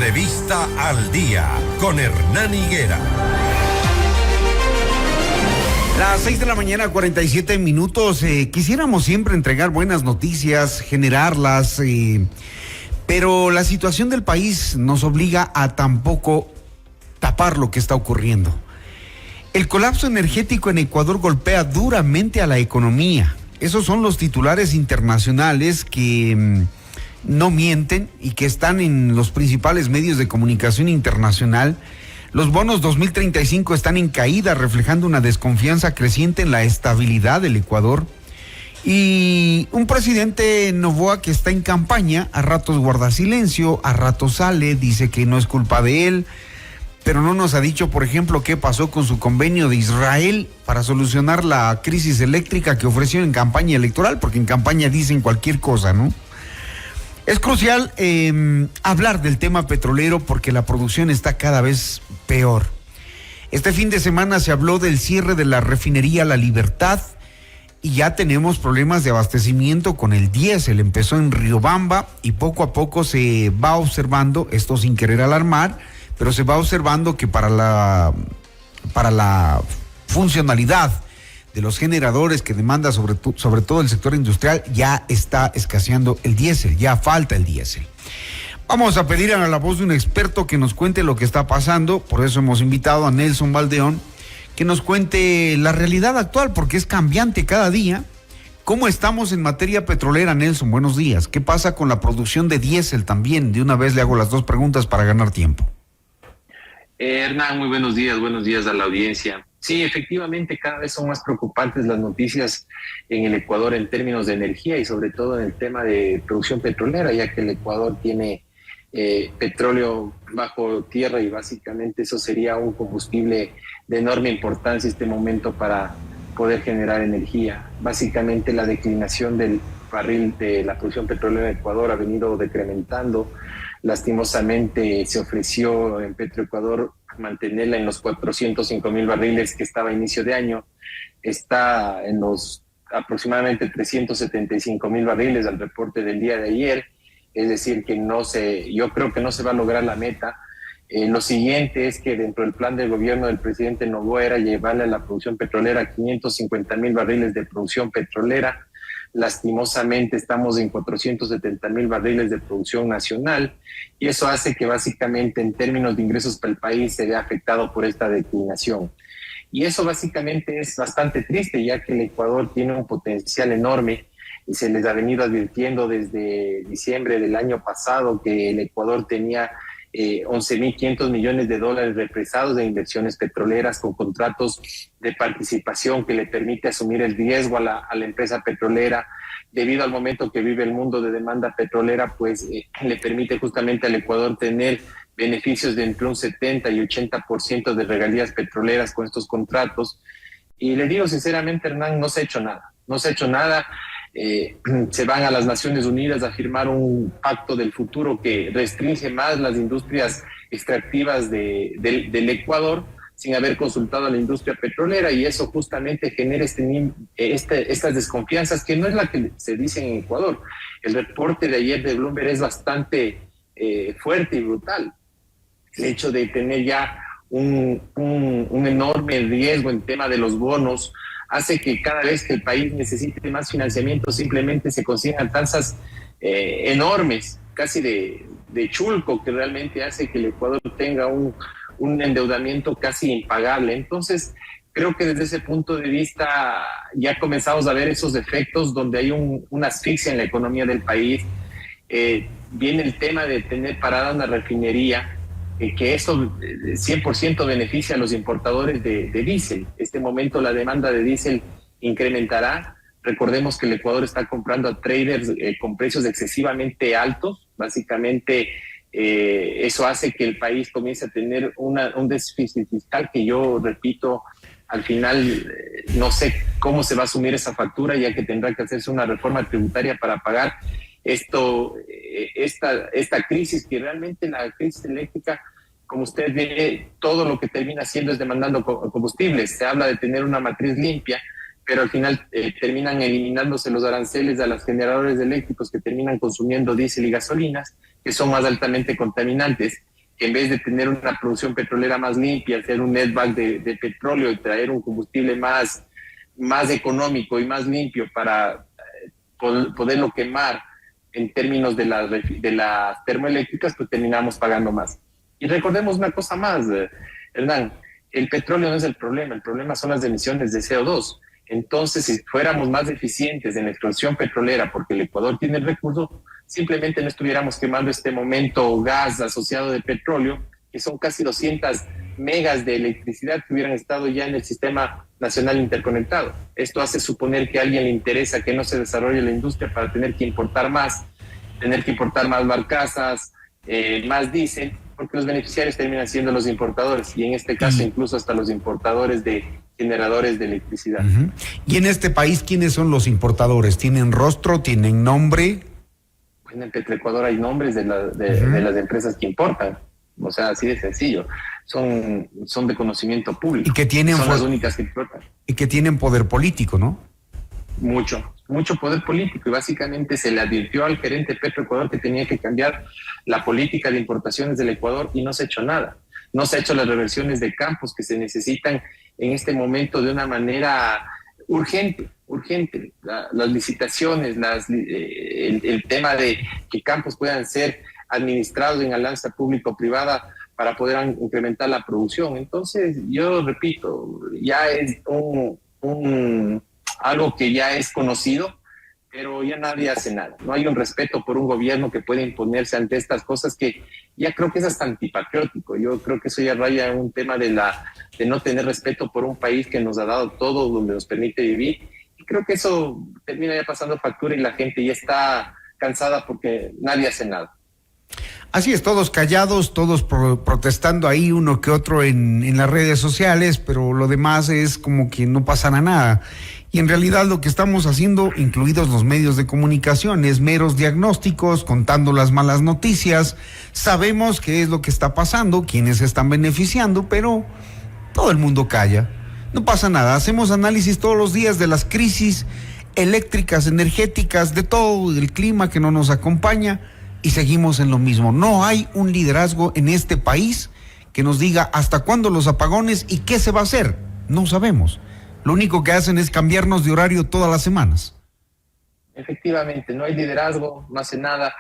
Entrevista al Día con Hernán Higuera. Las 6 de la mañana, 47 minutos. Quisiéramos siempre entregar buenas noticias, generarlas, pero la situación del país nos obliga a tampoco tapar lo que está ocurriendo. El colapso energético en Ecuador golpea duramente a la economía. Esos son los titulares internacionales que no mienten y que están en los principales medios de comunicación internacional. Los bonos 2035 están en caída, reflejando una desconfianza creciente en la estabilidad del Ecuador. Y un presidente Noboa que está en campaña, a ratos guarda silencio, a ratos sale, dice que no es culpa de él, pero no nos ha dicho, por ejemplo, qué pasó con su convenio de Israel para solucionar la crisis eléctrica que ofreció en campaña electoral, porque en campaña dicen cualquier cosa, ¿no? Es crucial hablar del tema petrolero porque la producción está cada vez peor. Este fin de semana se habló del cierre de la refinería La Libertad y ya tenemos problemas de abastecimiento con el diésel. Empezó en Riobamba y poco a poco se va observando, esto sin querer alarmar, pero se va observando que para la funcionalidad de los generadores que demanda sobre todo el sector industrial, ya está escaseando el diésel, ya falta el diésel. Vamos a pedir a la voz de un experto que nos cuente lo que está pasando, por eso hemos invitado a Nelson Valdeón, que nos cuente la realidad actual, porque es cambiante cada día. ¿Cómo estamos en materia petrolera, Nelson? Buenos días. ¿Qué pasa con la producción de diésel también? De una vez le hago las dos preguntas para ganar tiempo. Hernán, muy buenos días a la audiencia. Sí, efectivamente, cada vez son más preocupantes las noticias en el Ecuador en términos de energía y sobre todo en el tema de producción petrolera, ya que el Ecuador tiene petróleo bajo tierra y básicamente eso sería un combustible de enorme importancia en este momento para poder generar energía. Básicamente la declinación del barril de la producción petrolera en Ecuador ha venido decrementando. Lastimosamente se ofreció en Petroecuador mantenerla en los 405,000 barriles que estaba a inicio de año. Está en los aproximadamente 375,000 barriles al reporte del día de ayer. Es decir, que yo creo que no se va a lograr la meta. Lo siguiente es que dentro del plan del gobierno del presidente Noboa era llevarle a la producción petrolera 550,000 barriles de producción petrolera. Lastimosamente estamos en 470,000 barriles de producción nacional y eso hace que básicamente en términos de ingresos para el país se vea afectado por esta declinación. Y eso básicamente es bastante triste, ya que el Ecuador tiene un potencial enorme y se les ha venido advirtiendo desde diciembre del año pasado que el Ecuador tenía 11.500 millones de dólares represados de inversiones petroleras con contratos de participación que le permite asumir el riesgo a la empresa petrolera. Debido al momento que vive el mundo de demanda petrolera, pues le permite justamente al Ecuador tener beneficios de entre un 70 y 80% de regalías petroleras con estos contratos. Y le digo sinceramente, Hernán, no se ha hecho nada. Se van a las Naciones Unidas a firmar un pacto del futuro que restringe más las industrias extractivas del Ecuador sin haber consultado a la industria petrolera y eso justamente genera estas desconfianzas que no es la que se dice en Ecuador. El reporte de ayer de Bloomberg es bastante fuerte y brutal. El hecho de tener ya un enorme riesgo en tema de los bonos hace que cada vez que el país necesite más financiamiento simplemente se consigan tasas enormes, casi de chulco, que realmente hace que el Ecuador tenga un endeudamiento casi impagable. Entonces, creo que desde ese punto de vista ya comenzamos a ver esos efectos donde hay una asfixia en la economía del país. Viene el tema de tener parada una refinería, que eso 100% beneficia a los importadores de diésel. Este momento la demanda de diésel incrementará. Recordemos que el Ecuador está comprando a traders con precios excesivamente altos. Básicamente eso hace que el país comience a tener un déficit fiscal que yo repito, al final no sé cómo se va a asumir esa factura, ya que tendrá que hacerse una reforma tributaria para pagar esta crisis, que realmente la crisis eléctrica, como usted ve, todo lo que termina haciendo es demandando combustibles. Se habla de tener una matriz limpia, pero al final terminan eliminándose los aranceles a los generadores eléctricos que terminan consumiendo diésel y gasolinas, que son más altamente contaminantes. que en vez de tener una producción petrolera más limpia, hacer un netback de petróleo y traer un combustible más económico y más limpio para poderlo quemar en términos de las termoeléctricas, pues terminamos pagando más. Y recordemos una cosa más, Hernán, el petróleo no es el problema son las emisiones de CO2. Entonces, si fuéramos más eficientes en la extracción petrolera, porque el Ecuador tiene el recurso, simplemente no estuviéramos quemando este momento gas asociado de petróleo, que son casi 200 megas de electricidad que hubieran estado ya en el sistema nacional interconectado. Esto hace suponer que a alguien le interesa que no se desarrolle la industria para tener que importar más barcazas, más diésel, porque los beneficiarios terminan siendo los importadores, y en este caso incluso hasta los importadores de generadores de electricidad. Uh-huh. Y en este país, ¿quiénes son los importadores? ¿Tienen rostro? ¿Tienen nombre? Bueno, en Petroecuador hay nombres de las empresas que importan. O sea, así de sencillo. Son de conocimiento público. Y que tienen son las únicas que importan. Y que tienen poder político, ¿no? Mucho poder político, y básicamente se le advirtió al gerente de Petroecuador que tenía que cambiar la política de importaciones del Ecuador, y no se ha hecho nada. No se ha hecho las reversiones de campos que se necesitan en este momento de una manera urgente. Las licitaciones, el tema de que campos puedan ser administrados en alianza público-privada para poder incrementar la producción. Entonces, yo repito, ya es algo que ya es conocido, pero ya nadie hace nada. No hay un respeto por un gobierno que pueda imponerse ante estas cosas, que ya creo que es hasta antipatriótico. Yo creo que eso ya raya en un tema de no tener respeto por un país que nos ha dado todo, donde nos permite vivir. Y creo que eso termina ya pasando factura, y la gente ya está cansada porque nadie hace nada. Así es, todos callados, todos protestando ahí, uno que otro en las redes sociales, pero lo demás es como que no pasará nada. Y en realidad lo que estamos haciendo, incluidos los medios de comunicación, es meros diagnósticos, contando las malas noticias. Sabemos qué es lo que está pasando, quiénes se están beneficiando, pero todo el mundo calla. No pasa nada, hacemos análisis todos los días de las crisis eléctricas, energéticas, de todo el clima que no nos acompaña, y seguimos en lo mismo. No hay un liderazgo en este país que nos diga hasta cuándo los apagones y qué se va a hacer. No sabemos. Lo único que hacen es cambiarnos de horario todas las semanas. Efectivamente, no hay liderazgo, no hace nada.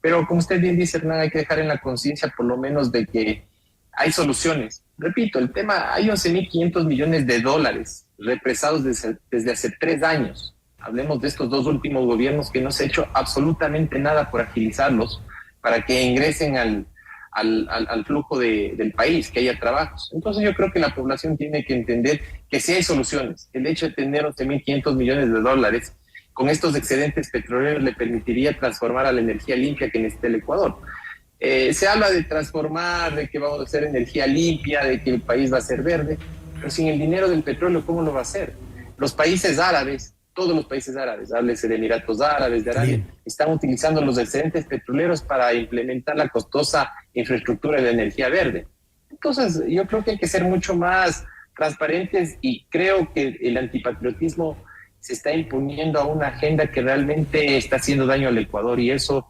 Pero como usted bien dice, Hernán, hay que dejar en la conciencia por lo menos de que hay soluciones. Repito, el tema, hay 11.500 millones de dólares represados desde hace 3 años. Hablemos de estos 2 últimos gobiernos que no se ha hecho absolutamente nada por agilizarlos, para que ingresen al flujo del país, que haya trabajos. Entonces yo creo que la población tiene que entender que sí hay soluciones. El hecho de tener 11.500 millones de dólares con estos excedentes petroleros le permitiría transformar a la energía limpia que necesita el Ecuador. Se habla de transformar, de que vamos a hacer energía limpia, de que el país va a ser verde, pero sin el dinero del petróleo, ¿cómo lo va a hacer? Los países árabes, todos los países árabes, háblese de Emiratos Árabes, de Arabia, están utilizando los excedentes petroleros para implementar la costosa infraestructura de energía verde. Entonces, yo creo que hay que ser mucho más transparentes, y creo que el antipatriotismo se está imponiendo a una agenda que realmente está haciendo daño al Ecuador, y eso,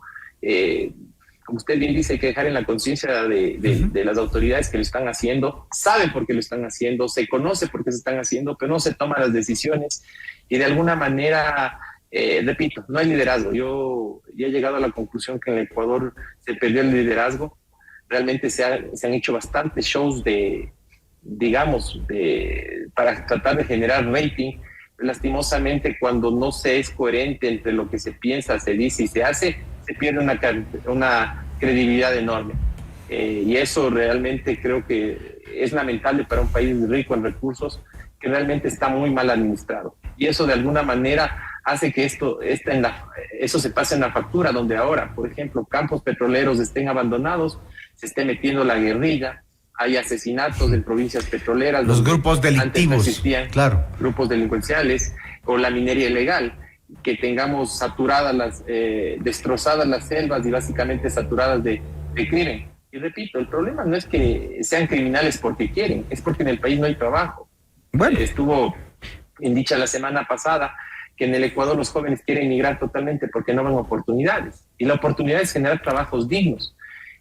como usted bien dice, hay que dejar en la conciencia de las autoridades que lo están haciendo. Saben por qué lo están haciendo, se conoce por qué se están haciendo, pero no se toman las decisiones. Y de alguna manera, repito, no hay liderazgo. Yo ya he llegado a la conclusión que en el Ecuador se perdió el liderazgo. Realmente se han hecho bastantes shows para tratar de generar rating. Lastimosamente, cuando no se es coherente entre lo que se piensa, se dice y se hace, se pierde una credibilidad enorme. Y eso realmente creo que es lamentable para un país rico en recursos, que realmente está muy mal administrado. Y eso de alguna manera hace que eso se pase en la factura, donde ahora, por ejemplo, campos petroleros estén abandonados, se esté metiendo la guerrilla, hay asesinatos en provincias petroleras. Los grupos delictivos, antes no existían, claro. Grupos delincuenciales, o la minería ilegal, que tengamos destrozadas las selvas y básicamente saturadas de crimen. Y repito, el problema no es que sean criminales porque quieren, es porque en el país no hay trabajo. Bueno. Estuvo indicha la semana pasada que en el Ecuador los jóvenes quieren migrar totalmente porque no ven oportunidades. Y la oportunidad es generar trabajos dignos.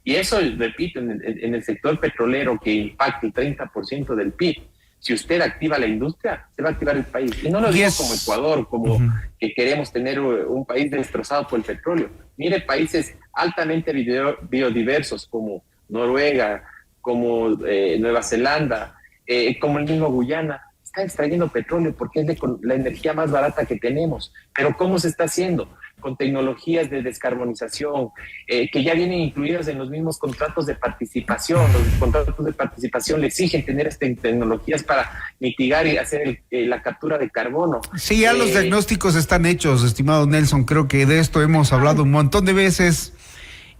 Y eso, repito, en el sector petrolero que impacta el 30% del PIB, si usted activa la industria, se va a activar el país. Y no lo digo como Ecuador, como que queremos tener un país destrozado por el petróleo. Mire países altamente biodiversos como Noruega, como Nueva Zelanda, como el mismo Guyana, está extrayendo petróleo porque es la energía más barata que tenemos. Pero ¿cómo se está haciendo? Con tecnologías de descarbonización, que ya vienen incluidas en los mismos contratos de participación. Los contratos de participación le exigen tener estas tecnologías para mitigar y hacer la captura de carbono. Sí, ya los diagnósticos están hechos, estimado Nelson. Creo que de esto hemos hablado un montón de veces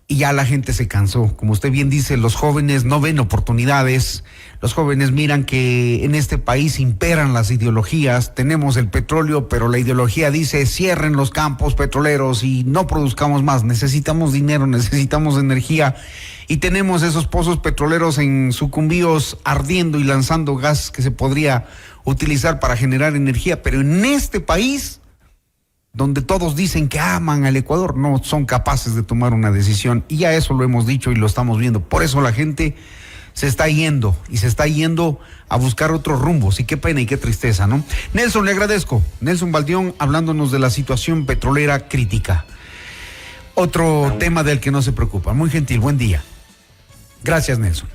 y ya la gente se cansó. Como usted bien dice, los jóvenes no ven oportunidades. Los jóvenes miran que en este país imperan las ideologías. Tenemos el petróleo, pero la ideología dice cierren los campos petroleros y no produzcamos más. Necesitamos dinero, necesitamos energía. Y tenemos esos pozos petroleros en Sucumbíos ardiendo y lanzando gas que se podría utilizar para generar energía. Pero en este país, donde todos dicen que aman al Ecuador, no son capaces de tomar una decisión. Y ya eso lo hemos dicho y lo estamos viendo. Por eso la gente se está yendo y se está yendo a buscar otros rumbos. Y qué pena y qué tristeza, ¿no? Nelson, le agradezco. Nelson Baldión hablándonos de la situación petrolera crítica. Otro tema del que no se preocupa. Muy gentil, buen día. Gracias, Nelson.